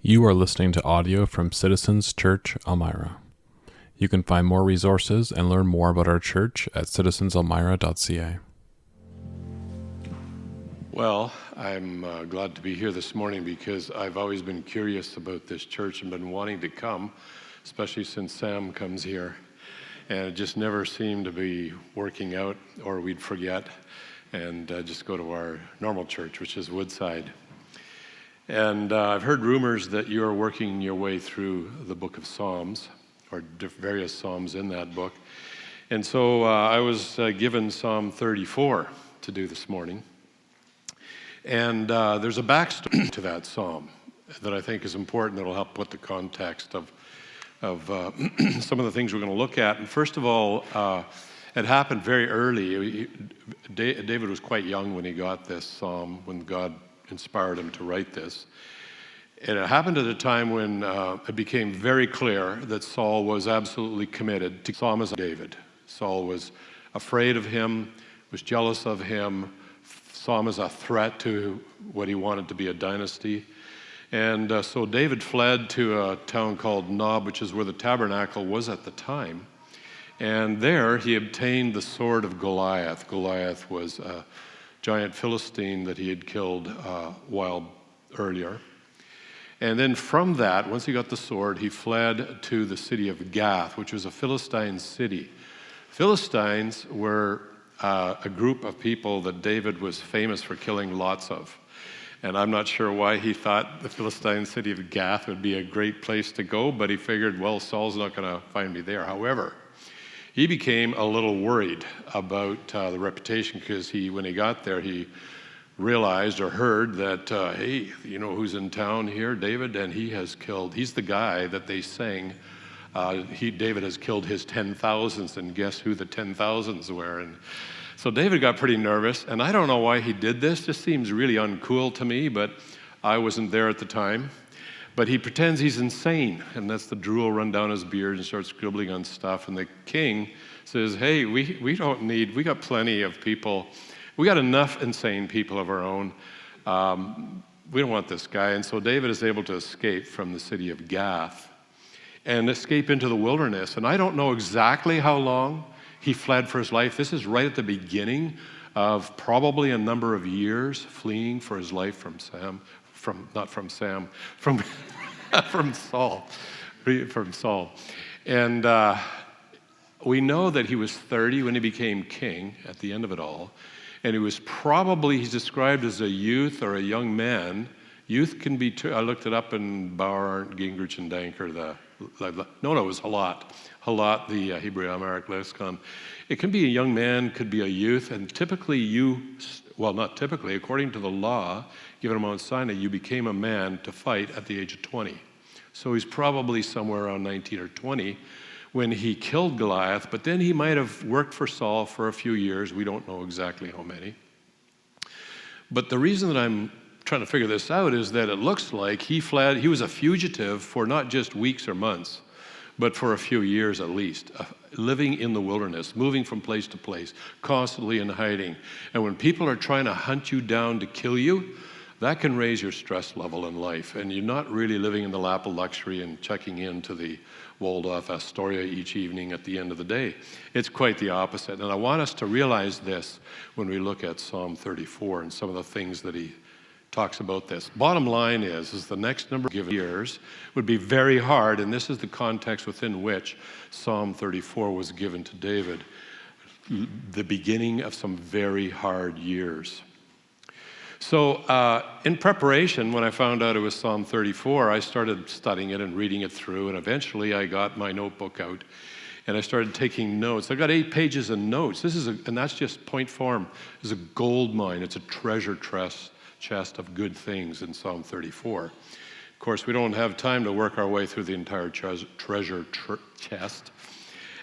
You are listening to audio from Citizens Church Elmira. You can find more resources and learn more about our church at citizenselmira.ca. Well, I'm glad to be here this morning because I've always been curious about this church and been wanting to come, especially since Sam comes here. And it just never seemed to be working out, or we'd forget and just go to our normal church, which is Woodside. And I've heard rumors that you're working your way through the book of Psalms, or various Psalms in that book. And so I was given Psalm 34 to do this morning. And there's a backstory to that Psalm that I think is important that will help put the context of some of the things we're going to look at. And first of all, it happened very early. David was quite young when he got this Psalm, when God inspired him to write this. And it happened at a time when it became very clear that Saul was absolutely committed to Psalm David. Saul was afraid of him, was jealous of him, saw him as a threat to what he wanted to be a dynasty. And so David fled to a town called Nob, which is where the tabernacle was at the time. And there he obtained the sword of Goliath. Goliath was a giant Philistine that he had killed a while earlier. And then from that, once he got the sword, he fled to the city of Gath, which was a Philistine city. Philistines were a group of people that David was famous for killing lots of. And I'm not sure why he thought the Philistine city of Gath would be a great place to go, but he figured, well, Saul's not going to find me there. However, he became a little worried about the reputation because when he got there, he realized or heard that, hey, you know who's in town here? David, and he's the guy that they sang, David has killed his 10,000s, and guess who the 10,000s were? And so David got pretty nervous, and I don't know why he did this. Just seems really uncool to me, but I wasn't there at the time. But he pretends he's insane, and that's the drool run down his beard and starts scribbling on stuff. And the king says, hey, we got plenty of people. We got enough insane people of our own. We don't want this guy. And so David is able to escape from the city of Gath and escape into the wilderness. And I don't know exactly how long he fled for his life. This is right at the beginning of probably a number of years fleeing for his life from Saul. And we know that he was 30 when he became king at the end of it all. And he was he's described as a youth or a young man. Youth can be, I looked it up in Bauer, Gingrich, and Danker. It was Halat, the Hebrew Amharic lexicon. It can be a young man, could be a youth, and typically not typically, according to the law given on Mount Sinai, you became a man to fight at the age of 20. So he's probably somewhere around 19 or 20 when he killed Goliath, but then he might have worked for Saul for a few years. We don't know exactly how many. But the reason that I'm trying to figure this out is that it looks like he fled. He was a fugitive for not just weeks or months, but for a few years at least, living in the wilderness, moving from place to place, constantly in hiding. And when people are trying to hunt you down to kill you, that can raise your stress level in life. And you're not really living in the lap of luxury and checking into the Waldorf Astoria each evening at the end of the day. It's quite the opposite. And I want us to realize this when we look at Psalm 34 and some of the things that he talks about this. Bottom line is the next number of years would be very hard, and this is the context within which Psalm 34 was given to David, the beginning of some very hard years. So in preparation, when I found out it was Psalm 34, I started studying it and reading it through, and eventually I got my notebook out and I started taking notes. I got 8 pages of notes. And that's just point form. It's a gold mine. It's a treasure chest of good things in Psalm 34. Of course, we don't have time to work our way through the entire treasure chest.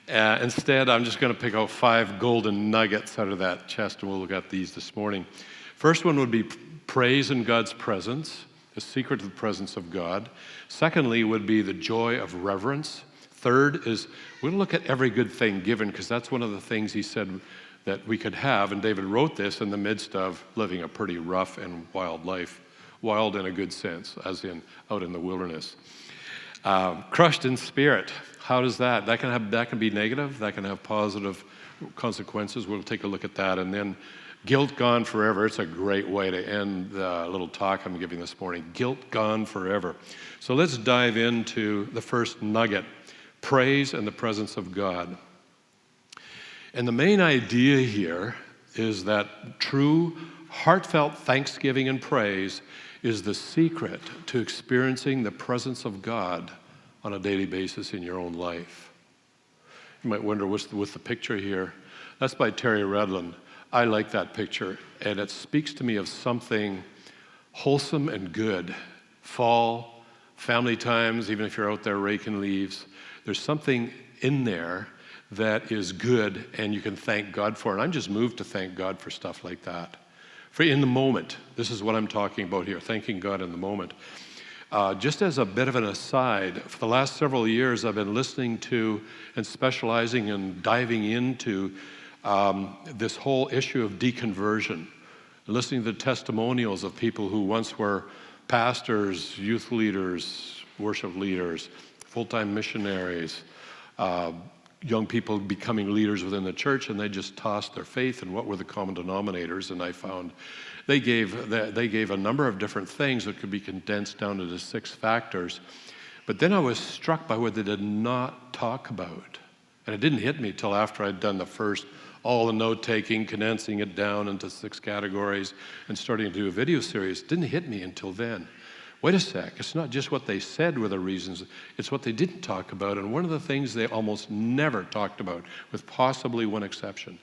Instead, I'm just going to pick out 5 golden nuggets out of that chest, and we'll look at these this morning. First one would be praise in God's presence, the secret of the presence of God. Secondly would be the joy of reverence. Third is we'll look at every good thing given, because that's one of the things he said that we could have. And David wrote this in the midst of living a pretty rough and wild life Wild in a good sense, as in out in the wilderness. Crushed in spirit. How does that? That can be negative. That can have positive consequences. We'll take a look at that. And then guilt gone forever. It's a great way to end the little talk I'm giving this morning. Guilt gone forever. So let's dive into the first nugget, praise and the presence of God. And the main idea here is that true, heartfelt thanksgiving and praise is the secret to experiencing the presence of God on a daily basis in your own life. You might wonder what's the picture here. That's by Terry Redlin. I like that picture, and it speaks to me of something wholesome and good. Fall, family times, even if you're out there raking leaves, there's something in there that is good and you can thank God for. And I'm just moved to thank God for stuff like that. For in the moment, this is what I'm talking about here, thanking God in the moment. Just as a bit of an aside, for the last several years, I've been listening to and specializing and diving into this whole issue of deconversion, listening to the testimonials of people who once were pastors, youth leaders, worship leaders, full-time missionaries, young people becoming leaders within the church, and they just tossed their faith and what were the common denominators. And I found they gave a number of different things that could be condensed down into 6 factors. But then I was struck by what they did not talk about. And it didn't hit me till after I'd done the first, all the note-taking, condensing it down into 6 categories, and starting to do a video series. It didn't hit me until then. Wait a sec, it's not just what they said were the reasons, it's what they didn't talk about. And one of the things they almost never talked about, with possibly one exception,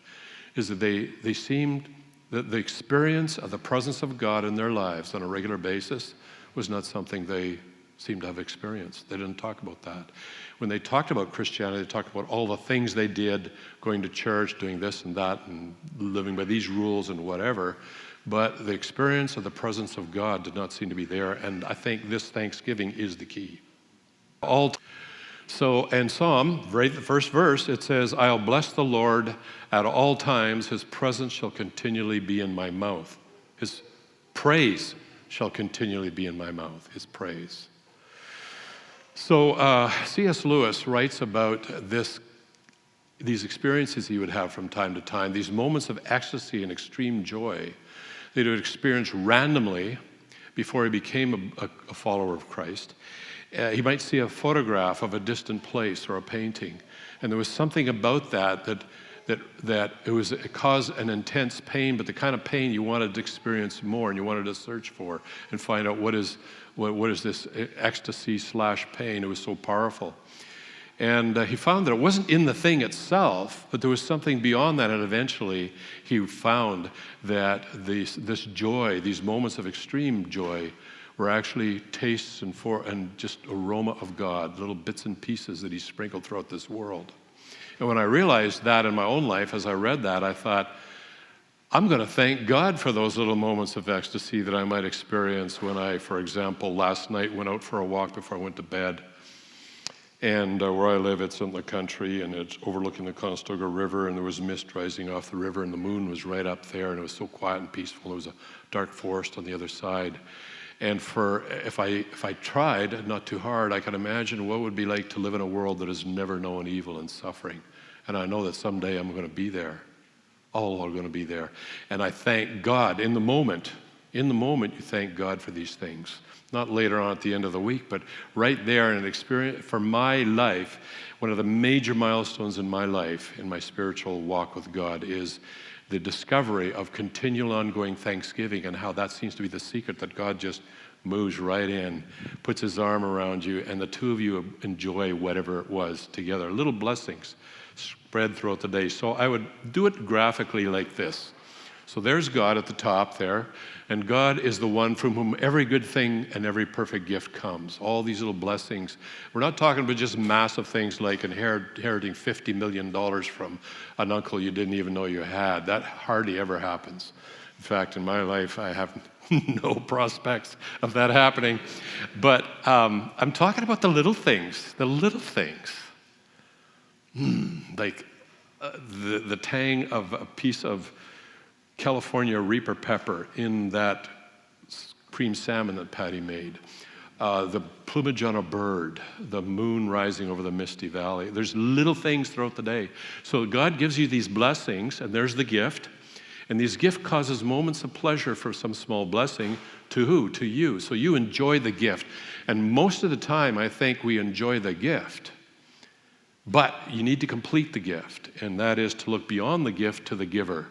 is that they seemed that the experience of the presence of God in their lives on a regular basis was not something they seemed to have experienced. They didn't talk about that. When they talked about Christianity, they talked about all the things they did, going to church, doing this and that, and living by these rules and whatever. But the experience of the presence of God did not seem to be there, and I think this Thanksgiving is the key. So in Psalm, right, the first verse, it says, I'll bless the Lord at all times. His presence shall continually be in my mouth. His praise shall continually be in my mouth, his praise. So C.S. Lewis writes about these experiences he would have from time to time, these moments of ecstasy and extreme joy that he would experience randomly before he became a follower of Christ. He might see a photograph of a distant place or a painting, and there was something about that it caused an intense pain, but the kind of pain you wanted to experience more and you wanted to search for and find out what is this ecstasy/pain. It was so powerful. And he found that it wasn't in the thing itself, but there was something beyond that. And eventually he found that this joy, these moments of extreme joy, were actually tastes and just aroma of God, little bits and pieces that he sprinkled throughout this world. And when I realized that in my own life, as I read that, I thought, I'm going to thank God for those little moments of ecstasy that I might experience when I, for example, last night went out for a walk before I went to bed. And where I live, it's in the country, and it's overlooking the Conestoga River, and there was mist rising off the river, and the moon was right up there, and it was so quiet and peaceful. There was a dark forest on the other side. And if I tried, not too hard, I could imagine what it would be like to live in a world that has never known evil and suffering. And I know that someday I'm going to be there. All are going to be there. And I thank God in the moment. In the moment, you thank God for these things. Not later on at the end of the week, but right there in an experience. For my life, one of the major milestones in my life, in my spiritual walk with God, is the discovery of continual ongoing thanksgiving, and how that seems to be the secret, that God just moves right in, puts his arm around you, and the two of you enjoy whatever it was together. Little blessings spread throughout the day. So I would do it graphically like this. So there's God at the top there, and God is the one from whom every good thing and every perfect gift comes. All these little blessings. We're not talking about just massive things like inheriting $50 million from an uncle you didn't even know you had. That hardly ever happens. In fact, in my life, I have no prospects of that happening. But I'm talking about the little things, like the tang of a piece of California Reaper pepper in that cream salmon that Patty made, the plumage on a bird, the moon rising over the misty valley. There's little things throughout the day. So God gives you these blessings, and there's the gift. And these gift causes moments of pleasure for some small blessing. To who? To you. So you enjoy the gift. And most of the time, I think we enjoy the gift. But you need to complete the gift, and that is to look beyond the gift to the giver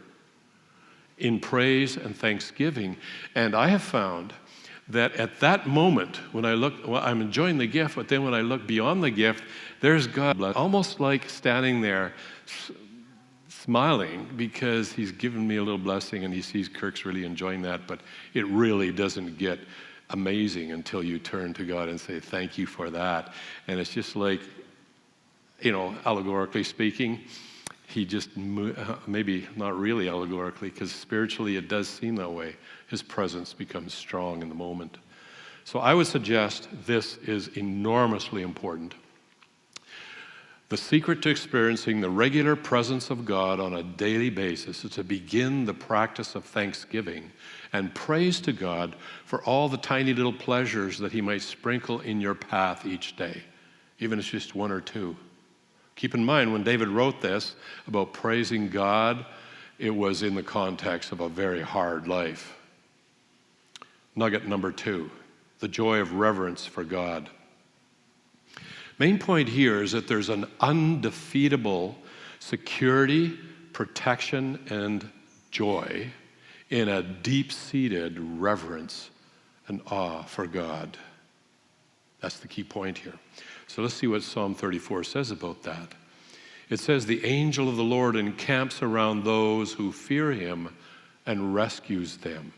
in praise and thanksgiving. And I have found that at that moment, when I look, well, I'm enjoying the gift, but then when I look beyond the gift, there's God, almost like standing there smiling because he's given me a little blessing and he sees Kirk's really enjoying that, but it really doesn't get amazing until you turn to God and say, thank you for that. And it's just like, allegorically speaking, he just, maybe not really allegorically, because spiritually it does seem that way. His presence becomes strong in the moment. So I would suggest this is enormously important. The secret to experiencing the regular presence of God on a daily basis is to begin the practice of thanksgiving and praise to God for all the tiny little pleasures that he might sprinkle in your path each day, even if it's just one or two. Keep in mind, when David wrote this about praising God, it was in the context of a very hard life. Nugget number 2, the joy of reverence for God. Main point here is that there's an undefeatable security, protection, and joy in a deep-seated reverence and awe for God. That's the key point here. So let's see what Psalm 34 says about that. It says, the angel of the Lord encamps around those who fear him and rescues them.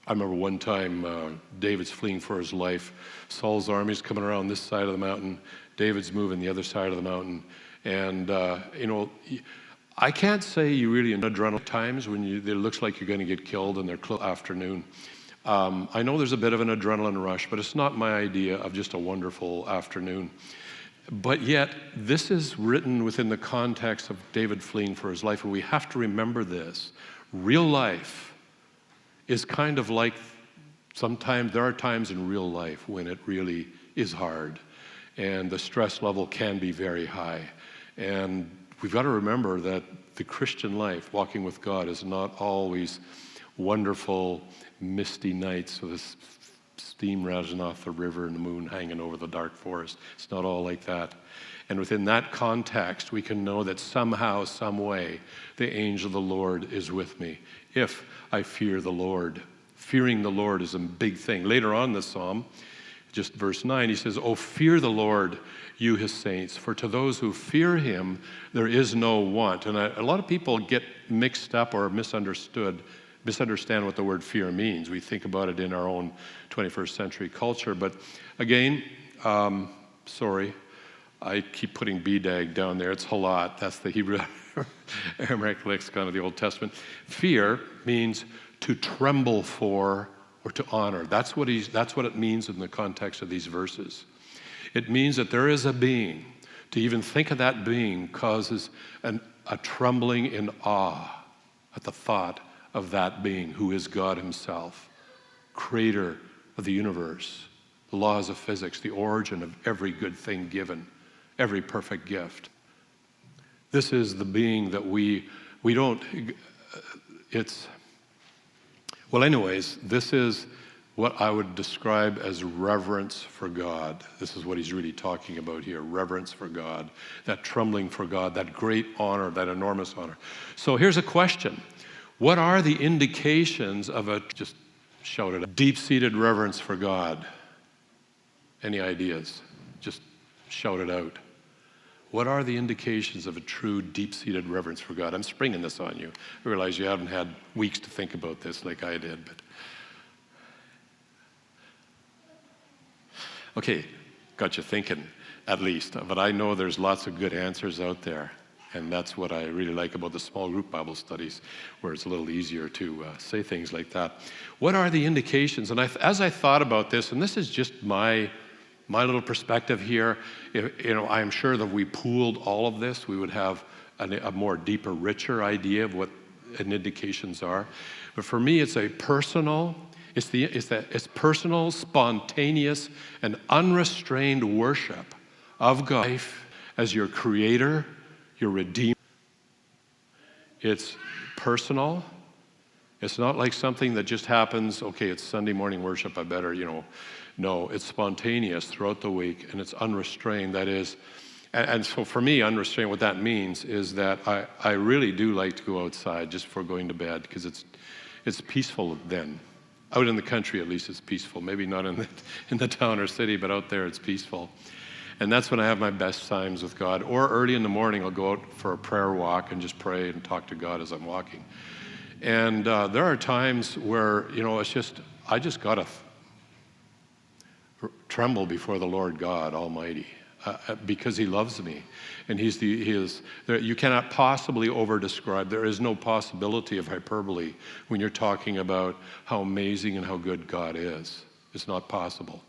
I remember one time David's fleeing for his life. Saul's army's coming around this side of the mountain. David's moving the other side of the mountain. And, I can't say you really in adrenaline times when it looks like you're going to get killed in their afternoon. I know there's a bit of an adrenaline rush, but it's not my idea of just a wonderful afternoon. But yet, this is written within the context of David fleeing for his life, and we have to remember this. Real life is kind of like, sometimes there are times in real life when it really is hard, and the stress level can be very high. And we've got to remember that the Christian life, walking with God, is not always wonderful, misty nights with this steam rising off the river and the moon hanging over the dark forest. It's not all like that. And within that context, we can know that somehow, some way, the angel of the Lord is with me if I fear the Lord. Fearing the Lord is a big thing. Later on in the psalm, just verse 9, he says, "Oh, fear the Lord, you his saints, for to those who fear him, there is no want." And a lot of people get mixed up or misunderstand what the word fear means. We think about it in our own 21st century culture. But again, sorry, I keep putting BDAG down there. It's halat. That's the Hebrew Aramaic lexicon of the Old Testament. Fear means to tremble for or to honor. That's what it means in the context of these verses. It means that there is a being. To even think of that being causes a trembling in awe at the thought of that being who is God himself, creator of the universe, the laws of physics, the origin of every good thing given, every perfect gift. This is the being that we don't, this is what I would describe as reverence for God. This is what he's really talking about here, reverence for God, that trembling for God, that great honor, that enormous honor. So here's a question. What are the indications of just shout it out, deep-seated reverence for God? Any ideas? Just shout it out. What are the indications of a true deep-seated reverence for God? I'm springing this on you. I realize you haven't had weeks to think about this like I did, but okay, got you thinking at least. But I know there's lots of good answers out there. And that's what I really like about the small group Bible studies, where it's a little easier to say things like that. What are the indications? And as I thought about this, and this is just my little perspective here, I am sure that if we pooled all of this, we would have a more deeper, richer idea of what indications are. But for me, it's a personal It's personal, spontaneous, and unrestrained worship of God as your creator, your redeemer. It's personal. It's not like something that just happens, okay, it's Sunday morning worship, I better, No, it's spontaneous throughout the week, and it's unrestrained. That is, and so for me, unrestrained, what that means is that I really do like to go outside just before going to bed, because it's peaceful then. Out in the country, at least, it's peaceful. Maybe not in the town or city, but out there, it's peaceful. And that's when I have my best times with God. Or early in the morning, I'll go out for a prayer walk and just pray and talk to God as I'm walking. And there are times where, it's just, I just got to tremble before the Lord God Almighty because He loves me. And you cannot possibly over-describe. There is no possibility of hyperbole when you're talking about how amazing and how good God is. It's not possible.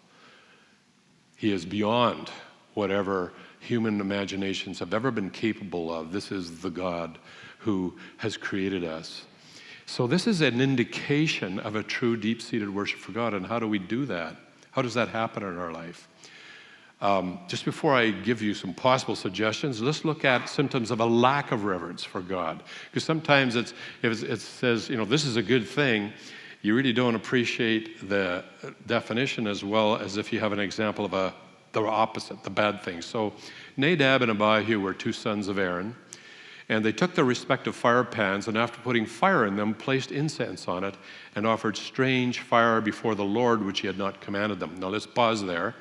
He is beyond whatever human imaginations have ever been capable of. This is the God who has created us. So this is an indication of a true deep-seated worship for God. And how do we do that? How does that happen in our life? Just before I give you some possible suggestions, let's look at symptoms of a lack of reverence for God. Because sometimes it says, this is a good thing. You really don't appreciate the definition as well as if you have an example of the opposite, the bad thing. So Nadab and Abihu were two sons of Aaron. And they took their respective fire pans, and after putting fire in them, placed incense on it, and offered strange fire before the Lord, which He had not commanded them. Now let's pause there.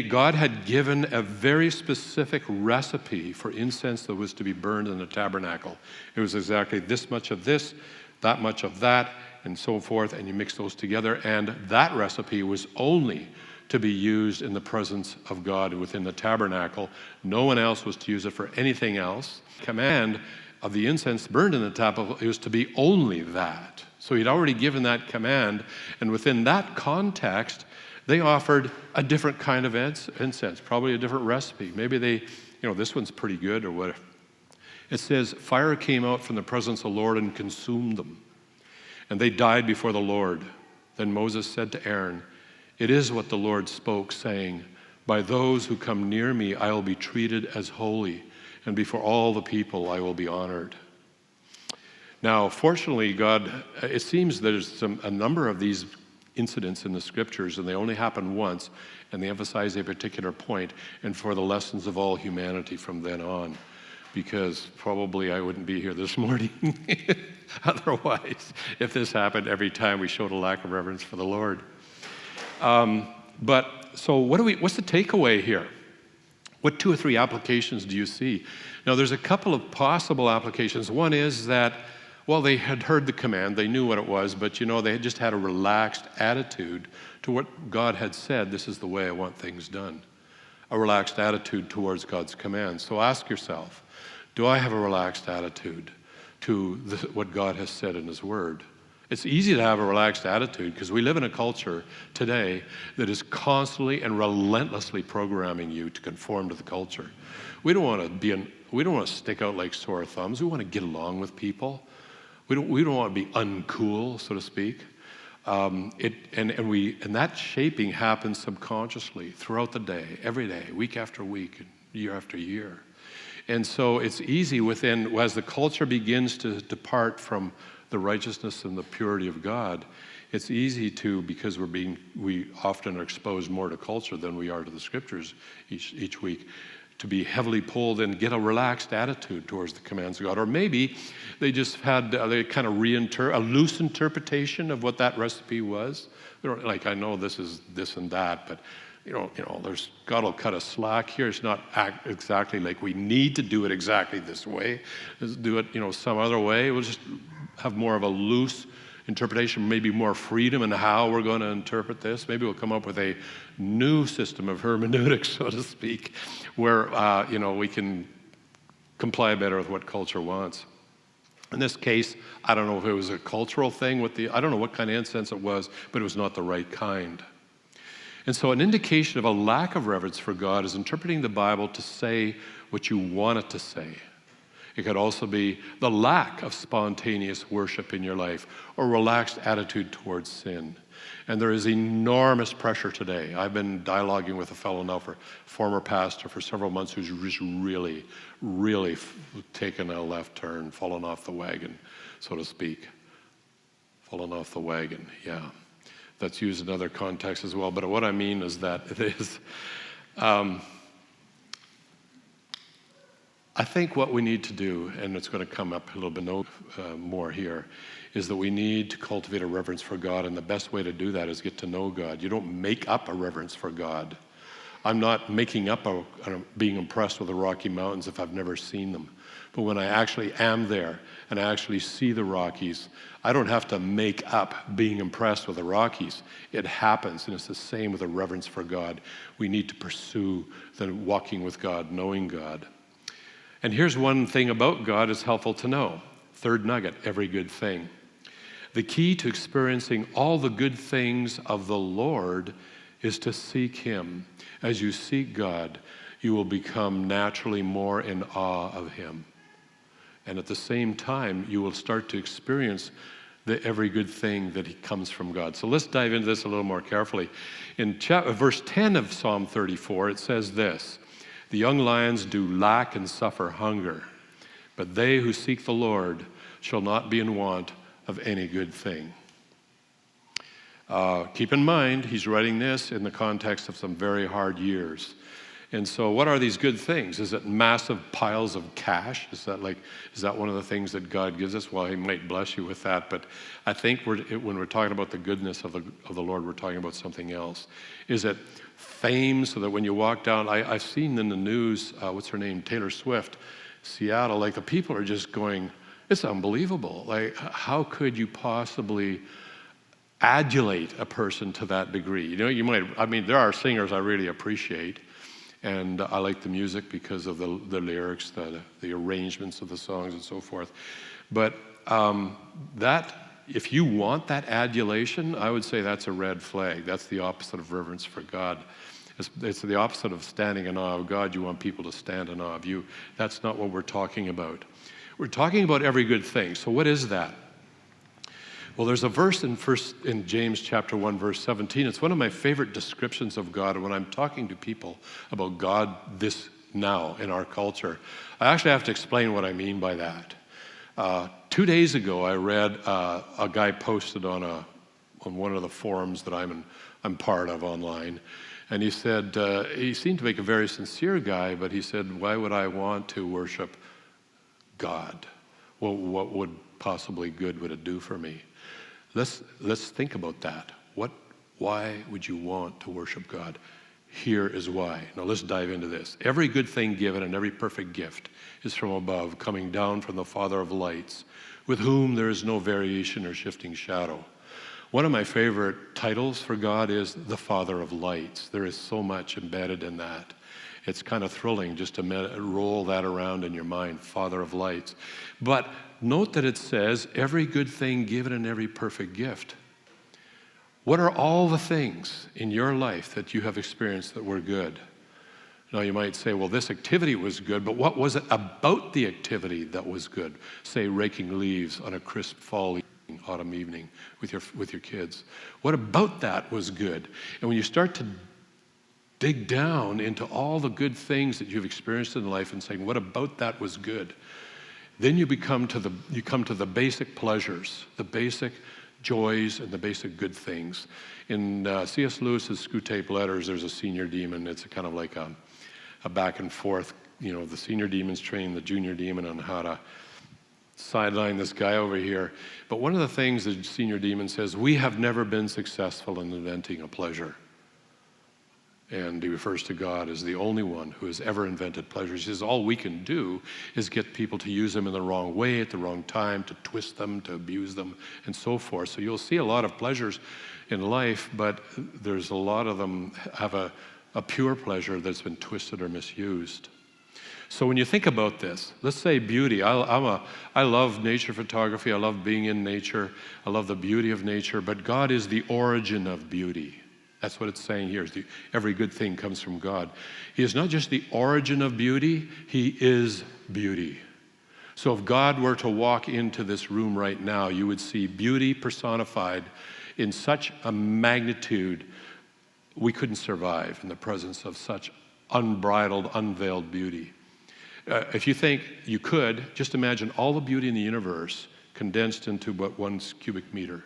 God had given a very specific recipe for incense that was to be burned in the tabernacle. It was exactly this much of this, that much of that, and so forth, and you mix those together. And that recipe was only to be used in the presence of God within the tabernacle. No one else was to use it for anything else. Command of the incense burned in the tabernacle, it was to be only that. So He'd already given that command, and within that context, they offered a different kind of incense, probably a different recipe. Maybe this one's pretty good or whatever. It says, fire came out from the presence of the Lord and consumed them, and they died before the Lord. Then Moses said to Aaron, "It is what the Lord spoke, saying, by those who come near me I will be treated as holy, and before all the people I will be honored." Now, fortunately, God, it seems there's a number of these incidents in the scriptures, and they only happen once, and they emphasize a particular point, and for the lessons of all humanity from then on, because probably I wouldn't be here this morning otherwise if this happened every time we showed a lack of reverence for the Lord. But so what's the takeaway here? What 2 or 3 applications do you see? Now, there's a couple of possible applications. One is that, well, they had heard the command, they knew what it was, but they had just had a relaxed attitude to what God had said. This is the way I want things done. A relaxed attitude towards God's command. So ask yourself, do I have a relaxed attitude to what God has said in His Word? It's easy to have a relaxed attitude because we live in a culture today that is constantly and relentlessly programming you to conform to the culture. We don't want to stick out like sore thumbs. We want to get along with people. We don't want to be uncool, so to speak. And that shaping happens subconsciously throughout the day, every day, week after week, year after year. And so it's easy as the culture begins to depart from the righteousness and the purity of God, it's easy because we often are exposed more to culture than we are to the scriptures each week, to be heavily pulled and get a relaxed attitude towards the commands of God. Or maybe they just had they kind of a loose interpretation of what that recipe was. They're like, I know this is this and that, but God will cut us slack here. It's not exactly like we need to do it exactly this way. Let's do it, some other way. We'll just have more of a loose interpretation, maybe more freedom in how we're going to interpret this. Maybe we'll come up with a new system of hermeneutics, so to speak, where we can comply better with what culture wants. In this case, I don't know if it was a cultural thing I don't know what kind of incense it was, but it was not the right kind. And so an indication of a lack of reverence for God is interpreting the Bible to say what you want it to say. It could also be the lack of spontaneous worship in your life or relaxed attitude towards sin. And there is enormous pressure today. I've been dialoguing with a fellow now, former pastor, for several months, who's just really taken a left turn, fallen off the wagon, so to speak. Fallen off the wagon, yeah. That's used in other contexts as well. But what I mean is that it is, I think what we need to do, and it's going to come up a little bit more here, is that we need to cultivate a reverence for God, and the best way to do that is get to know God. You don't make up a reverence for God. I'm not making up being impressed with the Rocky Mountains if I've never seen them. But when I actually am there and I actually see the Rockies, I don't have to make up being impressed with the Rockies. It happens, and it's the same with a reverence for God. We need to pursue the walking with God, knowing God. And here's one thing about God is helpful to know. Third nugget, every good thing. The key to experiencing all the good things of the Lord is to seek Him. As you seek God, you will become naturally more in awe of Him. And at the same time, you will start to experience every good thing that comes from God. So let's dive into this a little more carefully. In verse 10 of Psalm 34, it says this: "The young lions do lack and suffer hunger, but they who seek the Lord shall not be in want of any good thing." Keep in mind, he's writing this in the context of some very hard years. And so what are these good things? Is it massive piles of cash? Is that one of the things that God gives us? Well, He might bless you with that, but I think when we're talking about the goodness of the Lord, we're talking about something else. Is it fame, so that when you walk down, I've seen in the news, what's her name, Taylor Swift, Seattle, the people are just going, it's unbelievable. How could you possibly adulate a person to that degree? There are singers I really appreciate, and I like the music because of the lyrics, the arrangements of the songs and so forth. But if you want that adulation, I would say that's a red flag. That's the opposite of reverence for God. It's the opposite of standing in awe of God. You want people to stand in awe of you. That's not what we're talking about. We're talking about every good thing. So what is that? Well, there's a verse in James chapter 1, verse 17. It's one of my favorite descriptions of God. And when I'm talking to people about God this now in our culture, I actually have to explain what I mean by that. 2 days ago, I read a guy posted on one of the forums that I'm part of online. And he said, he seemed to make a very sincere guy, but he said, why would I want to worship God? Well, what would possibly good would it do for me? Let's think about that. Why would you want to worship God? Here is why. Now let's dive into this. Every good thing given and every perfect gift is from above, coming down from the Father of lights, with whom there is no variation or shifting shadow. One of my favorite titles for God is the Father of lights. There is so much embedded in that. It's kind of thrilling just to roll that around in your mind, Father of lights. But note that it says, every good thing given and every perfect gift. What are all the things in your life that you have experienced that were good? Now you might say, well, this activity was good, but what was it about the activity that was good? Say, raking leaves on a crisp fall evening, autumn evening with your kids. What about that was good? And when you start to dig down into all the good things that you've experienced in life and saying, what about that was good? Then you come to the basic pleasures, the basic joys, and the basic good things. In C.S. Lewis's Screwtape Letters, there's a senior demon. It's kind of like a back and forth. The senior demon's training the junior demon on how to sideline this guy over here. But one of the things the senior demon says, we have never been successful in inventing a pleasure. And he refers to God as the only one who has ever invented pleasures. He says all we can do is get people to use them in the wrong way at the wrong time, to twist them, to abuse them, and so forth. So you'll see a lot of pleasures in life, but there's a lot of them have a pure pleasure that's been twisted or misused. So when you think about this, let's say beauty. I love nature photography. I love being in nature. I love the beauty of nature, but God is the origin of beauty. That's what it's saying here. Every good thing comes from God. He is not just the origin of beauty, He is beauty. So if God were to walk into this room right now, you would see beauty personified in such a magnitude we couldn't survive in the presence of such unbridled, unveiled beauty. If you think you could, just imagine all the beauty in the universe condensed into but 1 cubic meter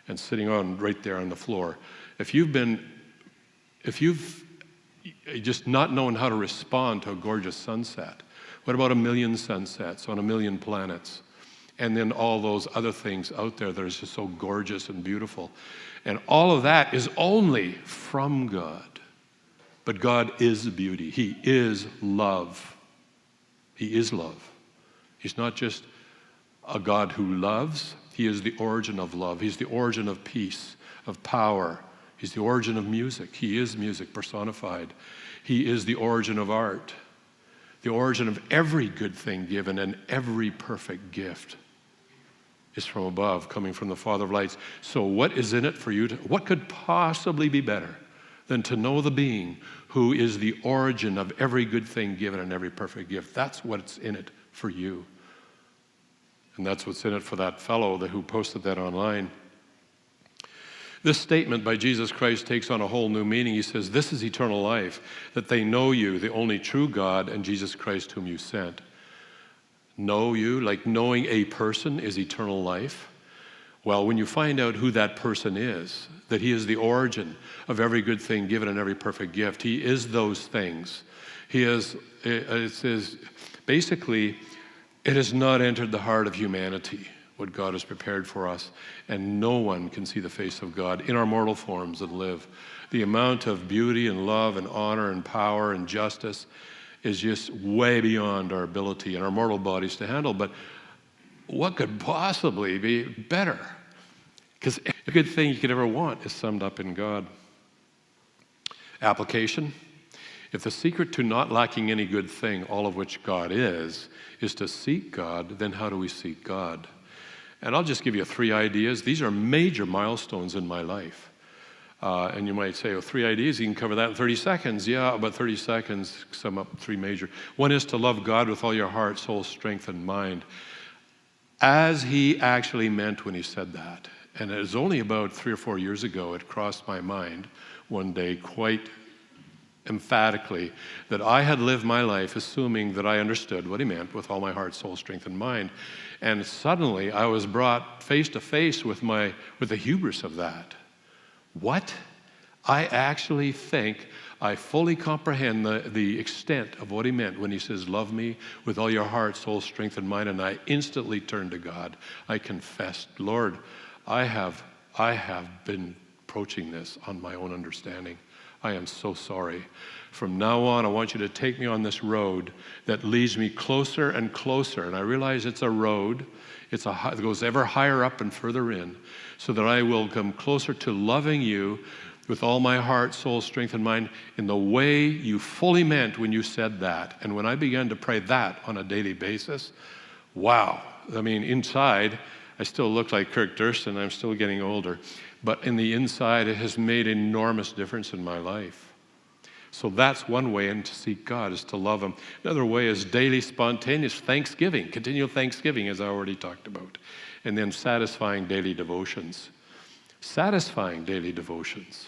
and sitting on right there on the floor. If you've just not known how to respond to a gorgeous sunset, what about 1 million sunsets on 1 million planets? And then all those other things out there that are just so gorgeous and beautiful. And all of that is only from God. But God is beauty. He is love. He is love. He's not just a God who loves. He is the origin of love. He's the origin of peace, of power. He's the origin of music. He is music personified. He is the origin of art, the origin of every good thing given, and every perfect gift is from above, coming from the Father of lights. So what is in it for you? What could possibly be better than to know the being who is the origin of every good thing given and every perfect gift? That's what's in it for you. And that's what's in it for that fellow who posted that online. This statement by Jesus Christ takes on a whole new meaning. He says, this is eternal life, that they know you, the only true God, and Jesus Christ whom you sent. Know you, like knowing a person is eternal life. Well, when you find out who that person is, that he is the origin of every good thing given and every perfect gift, he is those things. He is, it says, basically, it has not entered the heart of humanity, what God has prepared for us, and no one can see the face of God in our mortal forms and live. The amount of beauty and love and honor and power and justice is just way beyond our ability and our mortal bodies to handle. But what could possibly be better? Because every good thing you could ever want is summed up in God. Application. If the secret to not lacking any good thing, all of which God is to seek God, then how do we seek God? And I'll just give you 3 ideas. These are major milestones in my life. And you might say, 3 ideas, you can cover that in 30 seconds. Yeah, about 30 seconds, sum up 3 major. One is to love God with all your heart, soul, strength, and mind, as he actually meant when he said that. And it was only about 3 or 4 years ago it crossed my mind one day quite emphatically that I had lived my life assuming that I understood what he meant with all my heart, soul, strength, and mind. And suddenly I was brought face to face with the hubris of that. What? I actually think I fully comprehend the extent of what he meant when he says, love me with all your heart, soul, strength, and mind. And I instantly turned to God. I confessed, Lord, I have been approaching this on my own understanding. I am so sorry. From now on, I want you to take me on this road that leads me closer and closer. And I realize it's a road. It goes ever higher up and further in, so that I will come closer to loving you with all my heart, soul, strength, and mind in the way you fully meant when you said that. And when I began to pray that on a daily basis, wow. I mean, inside, I still look like Kirk Durston. I'm still getting older. But in the inside, it has made enormous difference in my life. So that's one way, and to seek God is to love him. Another way is daily spontaneous thanksgiving, continual thanksgiving, as I already talked about. And then satisfying daily devotions. Satisfying daily devotions.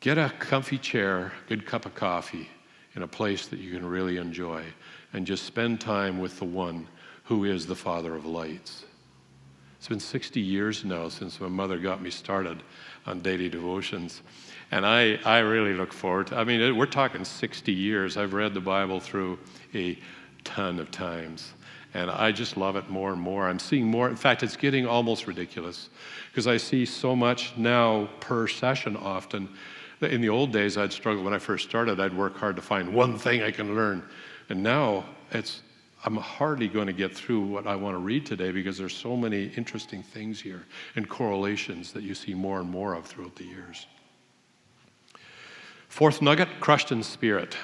Get a comfy chair, good cup of coffee in a place that you can really enjoy, and just spend time with the one who is the Father of lights. It's been 60 years now since my mother got me started on daily devotions. And I really look forward to, we're talking 60 years. I've read the Bible through a ton of times. And I just love it more and more. I'm seeing more. In fact, it's getting almost ridiculous because I see so much now per session often. In the old days, I'd struggle. When I first started, I'd work hard to find one thing I can learn. And now I'm hardly going to get through what I want to read today because there's so many interesting things here and correlations that you see more and more of throughout the years. 4th nugget, crushed in spirit.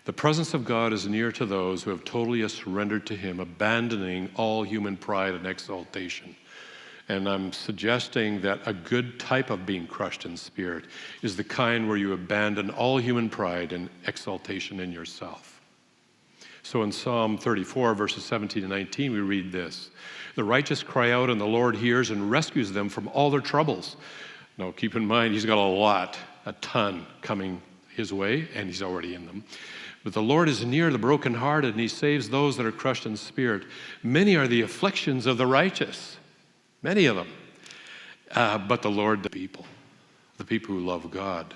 The presence of God is near to those who have totally surrendered to him, abandoning all human pride and exaltation. And I'm suggesting that a good type of being crushed in spirit is the kind where you abandon all human pride and exaltation in yourself. So in Psalm 34, verses 17 and 19, we read this: "The righteous cry out, and the Lord hears and rescues them from all their troubles." Now, keep in mind, he's got a ton coming his way, and he's already in them. "But the Lord is near the brokenhearted, and he saves those that are crushed in spirit. Many are the afflictions of the righteous," many of them. "But the Lord, the people who love God."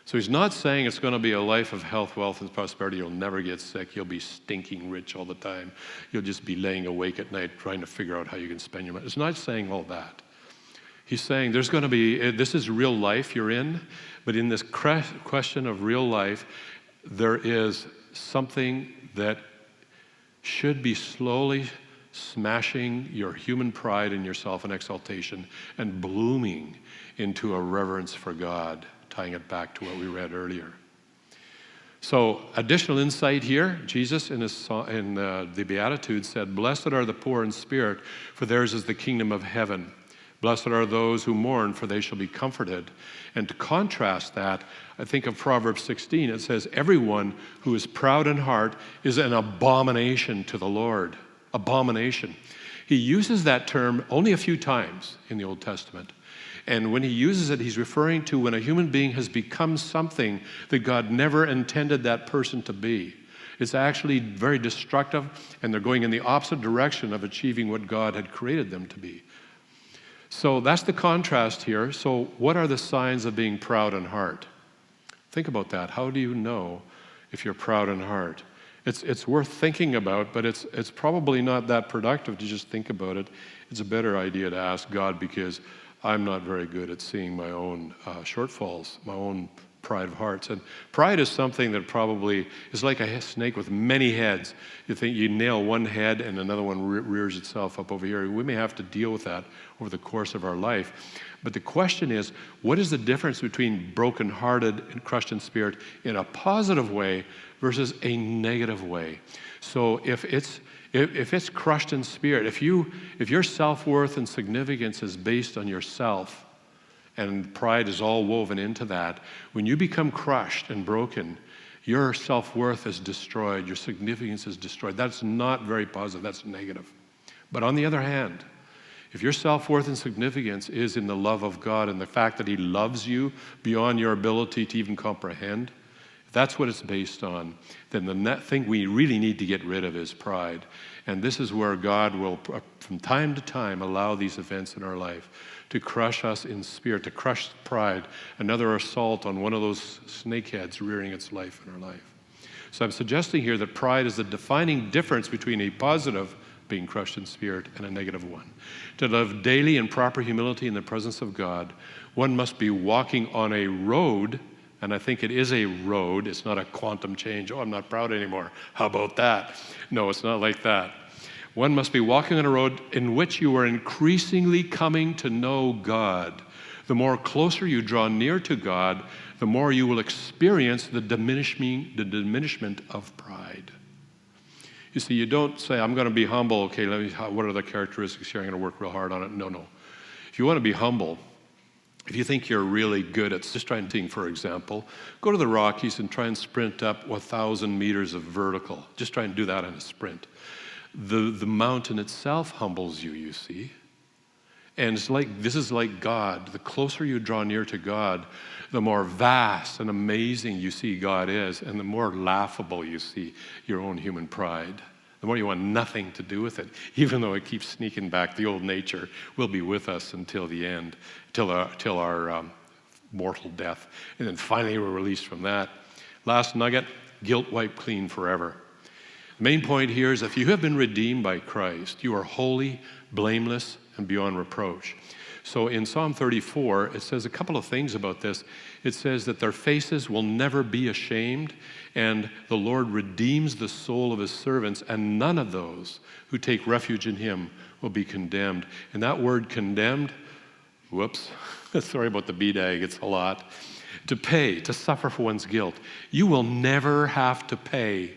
So he's not saying it's going to be a life of health, wealth, and prosperity. You'll never get sick. You'll be stinking rich all the time. You'll just be laying awake at night trying to figure out how you can spend your money. It's not saying all that. He's saying there's going to be, this is real life you're in, but in this question of real life, there is something that should be slowly smashing your human pride and your self and exaltation and blooming into a reverence for God, tying it back to what we read earlier. So, additional insight here, Jesus in the Beatitudes said, "Blessed are the poor in spirit, for theirs is the kingdom of heaven. Blessed are those who mourn, for they shall be comforted." And to contrast that, I think of Proverbs 16. It says, "Everyone who is proud in heart is an abomination to the Lord." Abomination. He uses that term only a few times in the Old Testament. And when he uses it, he's referring to when a human being has become something that God never intended that person to be. It's actually very destructive, and they're going in the opposite direction of achieving what God had created them to be. So that's the contrast here. So what are the signs of being proud in heart? Think about that. How do you know if you're proud in heart? It's worth thinking about, but it's probably not that productive to just think about it. It's a better idea to ask God, because I'm not very good at seeing my own shortfalls, my own pride of hearts. And pride is something that probably is like a snake with many heads. You think you nail one head and another one rears itself up over here. We may have to deal with that over the course of our life. But the question is, what is the difference between brokenhearted and crushed in spirit in a positive way versus a negative way? So if it's crushed in spirit, if your self-worth and significance is based on yourself, and pride is all woven into that, when you become crushed and broken, your self-worth is destroyed, your significance is destroyed. That's not very positive, that's negative. But on the other hand, if your self-worth and significance is in the love of God and the fact that he loves you beyond your ability to even comprehend, if that's what it's based on, then the thing we really need to get rid of is pride. And this is where God will, from time to time, allow these events in our life to crush us in spirit, to crush pride, another assault on one of those snakeheads rearing its life in our life. So I'm suggesting here that pride is the defining difference between a positive being crushed in spirit and a negative one. To live daily in proper humility in the presence of God, one must be walking on a road, and I think it is a road. It's not a quantum change. Oh, I'm not proud anymore. How about that? No, it's not like that. One must be walking on a road in which you are increasingly coming to know God. The more closer you draw near to God, the more you will experience the diminishment of pride. You see, you don't say, I'm going to be humble. Okay, what are the characteristics here? I'm going to work real hard on it. No. If you want to be humble, if you think you're really good at just trying to, for example, go to the Rockies and try and sprint up 1,000 meters of vertical. Just try and do that in a sprint. The mountain itself humbles you, you see. And this is like God. The closer you draw near to God, the more vast and amazing you see God is, and the more laughable you see your own human pride. The more you want nothing to do with it, even though it keeps sneaking back. The old nature will be with us until the end, till our mortal death. And then finally we're released from that. Last nugget, guilt wiped clean forever. The main point here is if you have been redeemed by Christ, you are holy, blameless, and beyond reproach. So in Psalm 34, it says a couple of things about this. It says that their faces will never be ashamed, and the Lord redeems the soul of his servants, and none of those who take refuge in him will be condemned. And that word condemned, sorry about the BDAG, it's a lot. To suffer for one's guilt. You will never have to pay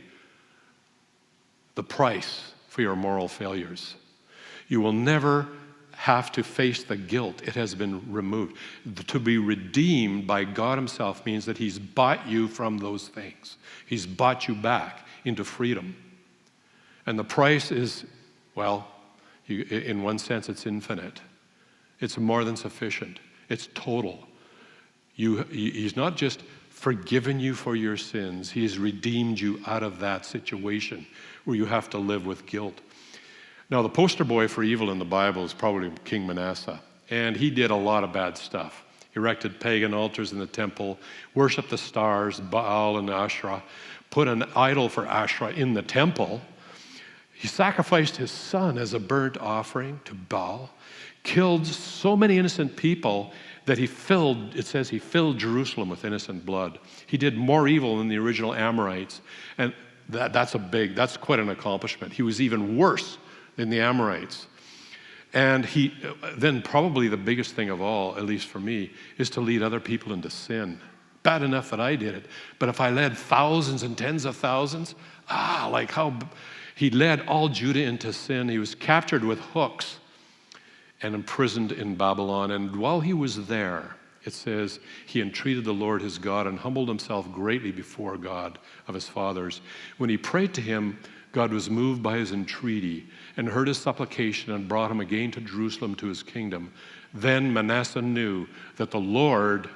the price for your moral failures. You will never have to face the guilt. It has been removed. To be redeemed by God himself means that he's bought you from those things. He's bought you back into freedom. And the price is, well, in one sense, it's infinite. It's more than sufficient. It's total. He's not just forgiven you for your sins. He has redeemed you out of that situation where you have to live with guilt. Now, the poster boy for evil in the Bible is probably King Manasseh. And he did a lot of bad stuff. He erected pagan altars in the temple, worshiped the stars, Baal and Asherah, put an idol for Asherah in the temple. He sacrificed his son as a burnt offering to Baal, killed so many innocent people that it says he filled Jerusalem with innocent blood. He did more evil than the original Amorites. And that's quite an accomplishment. He was even worse than the Amorites. And then probably the biggest thing of all, at least for me, is to lead other people into sin. Bad enough that I did it, but if I led thousands and tens of thousands, he led all Judah into sin. He was captured with hooks and imprisoned in Babylon. And while he was there, it says, he entreated the Lord his God and humbled himself greatly before God of his fathers. When he prayed to him, God was moved by his entreaty and heard his supplication and brought him again to Jerusalem to his kingdom. Then Manasseh knew that the Lord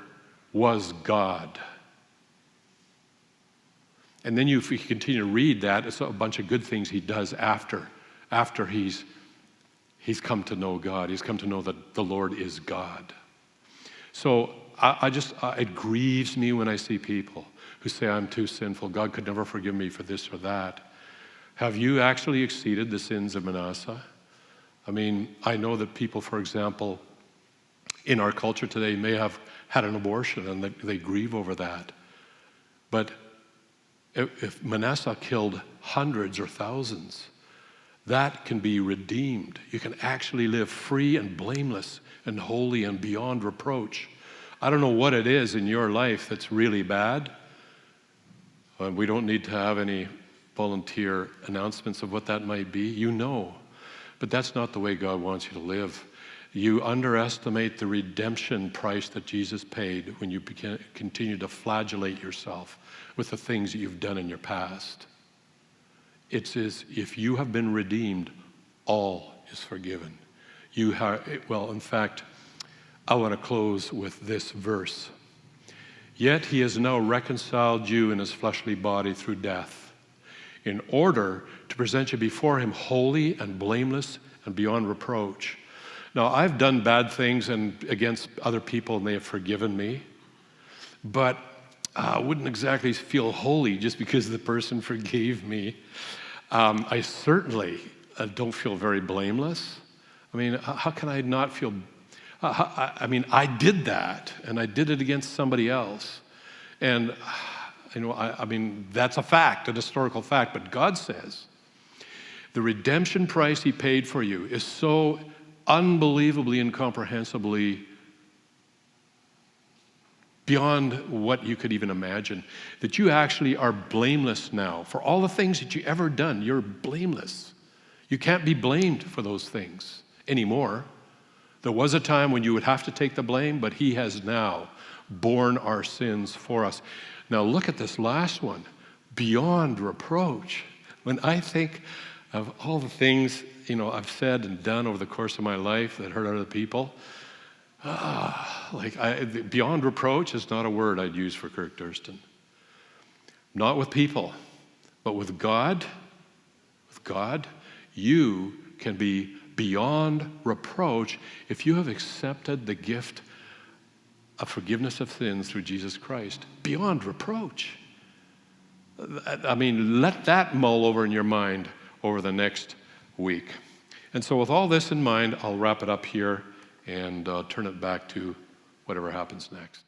was God. And then if you continue to read that, it's a bunch of good things he does after he's come to know God. He's come to know that the Lord is God. So it grieves me when I see people who say, I'm too sinful. God could never forgive me for this or that. Have you actually exceeded the sins of Manasseh? I mean, I know that people, for example, in our culture today may have had an abortion and they grieve over that. But if Manasseh killed hundreds or thousands, that can be redeemed. You can actually live free and blameless and holy and beyond reproach. I don't know what it is in your life that's really bad. We don't need to have any volunteer announcements of what that might be. You know. But that's not the way God wants you to live. You underestimate the redemption price that Jesus paid when you continue to flagellate yourself with the things that you've done in your past. It says, if you have been redeemed, all is forgiven. In fact, I want to close with this verse. Yet he has now reconciled you in his fleshly body through death, in order to present you before him holy and blameless and beyond reproach. Now, I've done bad things and against other people, and they have forgiven me. But I wouldn't exactly feel holy just because the person forgave me. I certainly don't feel very blameless. I mean, how can I not feel? I did that, and I did it against somebody else. And, that's a fact, an historical fact. But God says the redemption price he paid for you is so unbelievably, incomprehensibly beyond what you could even imagine, that you actually are blameless now. For all the things that you ever done, you're blameless. You can't be blamed for those things anymore. There was a time when you would have to take the blame, but he has now borne our sins for us. Now look at this last one, beyond reproach. When I think of all the things, I've said and done over the course of my life that hurt other people, beyond reproach is not a word I'd use for Kirk Durston. Not with people, but with God. With God, you can be beyond reproach if you have accepted the gift of forgiveness of sins through Jesus Christ. Beyond reproach. Let that mull over in your mind over the next week. And so with all this in mind, I'll wrap it up here and turn it back to whatever happens next.